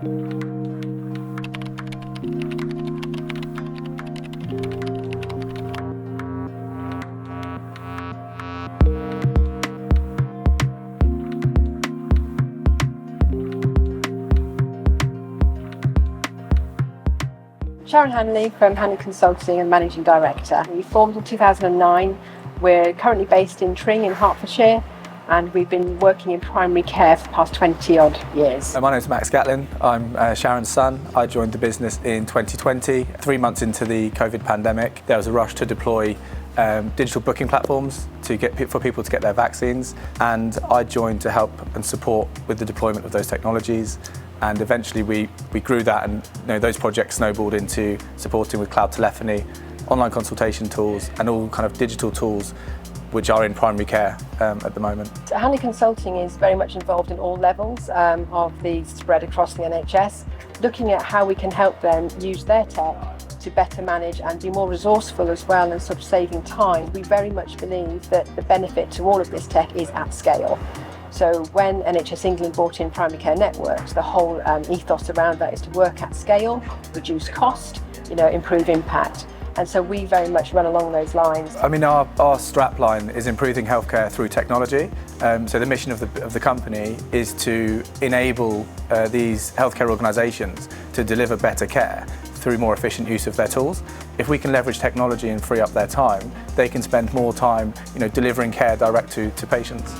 Sharon Hanley from Hanley Consulting and Managing Director. We formed in 2009. We're currently based in Tring in Hertfordshire, and we've been working in primary care for the past 20 odd years. My name is Max Gatlin. I'm Sharon's son. I joined the business in 2020. 3 months into the COVID pandemic, there was a rush to deploy digital booking platforms for people to get their vaccines, and I joined to help and support with the deployment of those technologies. And eventually we grew that, and those projects snowballed into supporting with cloud telephony, online consultation tools, and all kind of digital tools which are in primary care at the moment. Hanley Consulting is very much involved in all levels of the spread across the NHS, looking at how we can help them use their tech to better manage and be more resourceful as well, and sort of saving time. We very much believe that the benefit to all of this tech is at scale. So when NHS England brought in primary care networks, the whole ethos around that is to work at scale, reduce cost, improve impact. And so we very much run along those lines. I mean, our strapline is improving healthcare through technology. So the mission of the company is to enable these healthcare organisations to deliver better care through more efficient use of their tools. If we can leverage technology and free up their time, they can spend more time, delivering care direct to patients.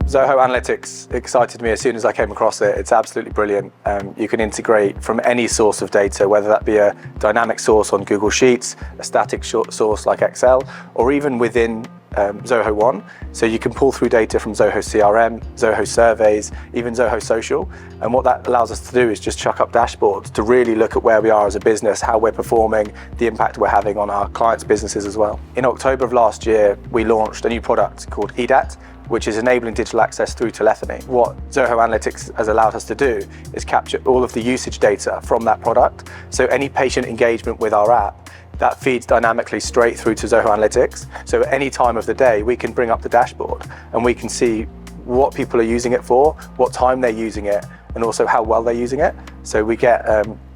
Zoho Analytics excited me as soon as I came across it. It's absolutely brilliant. You can integrate from any source of data, whether that be a dynamic source on Google Sheets, a static source like Excel, or even within Zoho One. So you can pull through data from Zoho CRM, Zoho Surveys, even Zoho Social. And what that allows us to do is just chuck up dashboards to really look at where we are as a business, how we're performing, the impact we're having on our clients' businesses as well. In October of last year, we launched a new product called EDAT, which is enabling digital access through telephony. What Zoho Analytics has allowed us to do is capture all of the usage data from that product. So any patient engagement with our app, that feeds dynamically straight through to Zoho Analytics. So at any time of the day, we can bring up the dashboard and we can see what people are using it for, what time they're using it, and also how well they're using it. So we get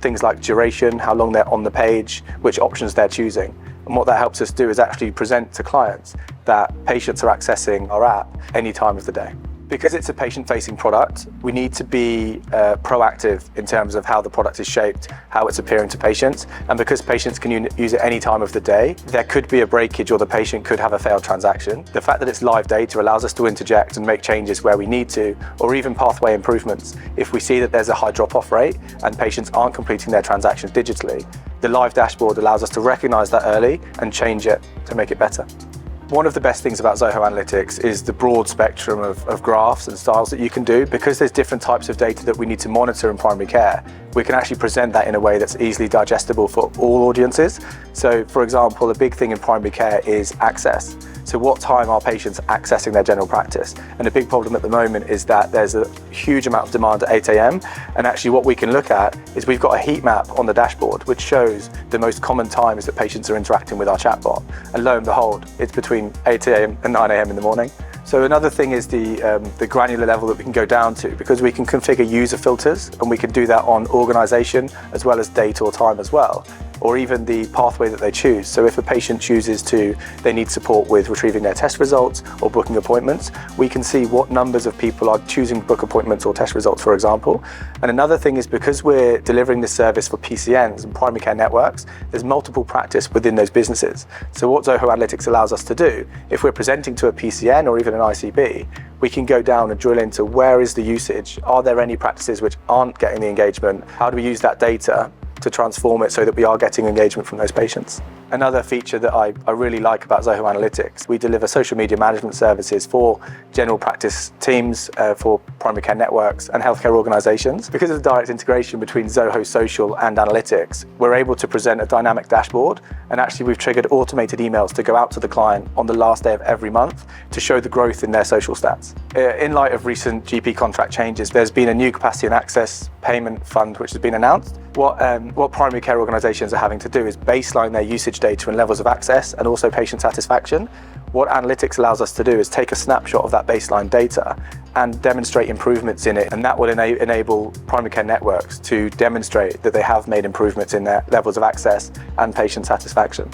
things like duration, how long they're on the page, which options they're choosing. And what that helps us do is actually present to clients that patients are accessing our app any time of the day. Because it's a patient-facing product, we need to be proactive in terms of how the product is shaped, how it's appearing to patients. And because patients can use it any time of the day, there could be a breakage or the patient could have a failed transaction. The fact that it's live data allows us to interject and make changes where we need to, or even pathway improvements. If we see that there's a high drop-off rate and patients aren't completing their transactions digitally, the live dashboard allows us to recognize that early and change it to make it better. One of the best things about Zoho Analytics is the broad spectrum of graphs and styles that you can do. Because there's different types of data that we need to monitor in primary care, we can actually present that in a way that's easily digestible for all audiences. So, for example, a big thing in primary care is access. So what time are patients accessing their general practice? And a big problem at the moment is that there's a huge amount of demand at 8 a.m. And actually what we can look at is we've got a heat map on the dashboard which shows the most common times that patients are interacting with our chatbot. And lo and behold, it's between 8 a.m. and 9 a.m. in the morning. So another thing is the granular level that we can go down to, because we can configure user filters, and we can do that on organisation as well as date or time as well, or even the pathway that they choose. So if a patient chooses they need support with retrieving their test results or booking appointments, we can see what numbers of people are choosing book appointments or test results, for example. And another thing is, because we're delivering this service for PCNs and primary care networks, there's multiple practice within those businesses. So what Zoho Analytics allows us to do, if we're presenting to a PCN or even an ICB, we can go down and drill into where is the usage? Are there any practices which aren't getting the engagement? How do we use that data to transform it so that we are getting engagement from those patients? Another feature that I really like about Zoho Analytics, we deliver social media management services for general practice teams, for primary care networks and healthcare organisations. Because of the direct integration between Zoho Social and Analytics, we're able to present a dynamic dashboard, and actually we've triggered automated emails to go out to the client on the last day of every month to show the growth in their social stats. In light of recent GP contract changes, there's been a new capacity and access payment fund which has been announced. What primary care organisations are having to do is baseline their usage data and levels of access and also patient satisfaction. What analytics allows us to do is take a snapshot of that baseline data and demonstrate improvements in it, and that will enable primary care networks to demonstrate that they have made improvements in their levels of access and patient satisfaction.